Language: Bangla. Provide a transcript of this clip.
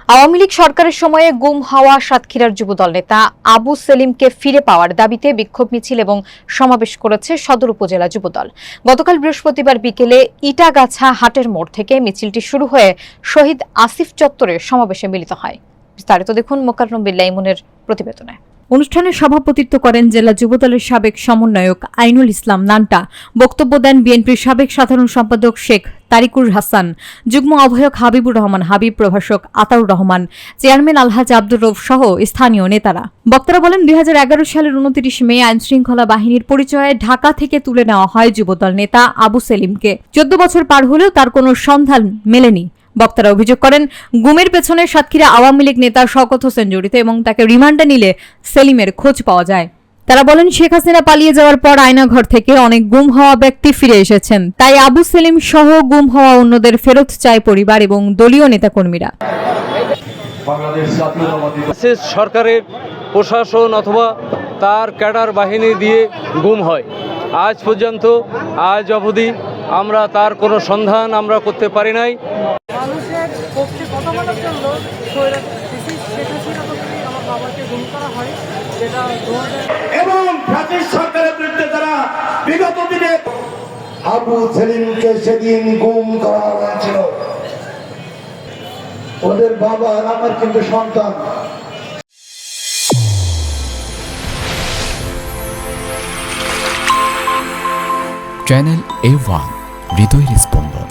আওয়ামী লীগ সরকারের সময়ে গুম হওয়া সাতক্ষীরার যুবদল নেতা আবু সেলিমকে ফিরে পাওয়ার দাবিতে বিক্ষোভ মিছিল এবং সমাবেশ করেছে সদর উপজেলা যুবদল। গতকাল বৃহস্পতিবার বিকেলে ইটাগাছা হাটের মোড় থেকে মিছিলটি শুরু হয়ে শহীদ আসিফ চত্বরে সমাবেশে মিলিত হয়। বিস্তারিত দেখুন মোকাররম বিল্লাহ ইমনের প্রতিবেদনে। অনুষ্ঠানে সভাপতিত্ব করেন জেলা যুবদলের সাবেক সমন্বয়ক আইনুল ইসলাম নান্টা। বক্তব্য দেন বিএনপির সাবেক সাধারণ সম্পাদক শেখ তারিকুর হাসান, যুগ্ম আহ্বায়ক হাবিবুর রহমান হাবিব, প্রভাষক আতাউর রহমান, চেয়ারম্যান আলহাজ আব্দুর রউফ সহ স্থানীয় নেতারা। বক্তারা বলেন, 2011 সালের 29 মে আইনশৃঙ্খলা বাহিনীর পরিচয়ে ঢাকা থেকে তুলে নেওয়া হয় যুবদল নেতা আবু সেলিমকে। 14 বছর পার হলেও তার কোনো সন্ধান মেলেনি। বক্তারা অভিযোগ করেন, গুমের পেছনে সাতক্ষীরা আওয়ামী লীগ নেতা শওকত হোসেন জড়িত এবং তাকে রিমান্ডে নিলে সেলিমের খোঁজ পাওয়া যায়। তারা বলেন, শেখ হাসিনা পালিয়ে যাওয়ার পর আয়নাঘর থেকে অনেক গুম হওয়া ব্যক্তি ফিরে এসেছেন, তাই আবু সেলিম সহ গুম হওয়া অন্যদের ফেরত চায় পরিবার এবং দলীয় নেতাকর্মীরা। সরকারের প্রশাসন অথবা তার ক্যাডার বাহিনী দিয়ে গুম হয়। আজ পর্যন্ত আজ অবধি আমরা তার কোনো সন্ধান আমরা করতে পারি নাই। মানুষের পক্ষে কথা বলার জন্য শেখ হাসিনা আমার বাবাকে গুম করা হয়, যেটা এবং ব্রিটিশ সরকারের বিরুদ্ধে যারা বিগত দিনে আবু সেলিমকে সেদিন গুম করা হয়েছিল, ওদের বাবা আমার কিন্তু সন্তান। চ্যানেল A1 হৃদয়ের স্পন্দন।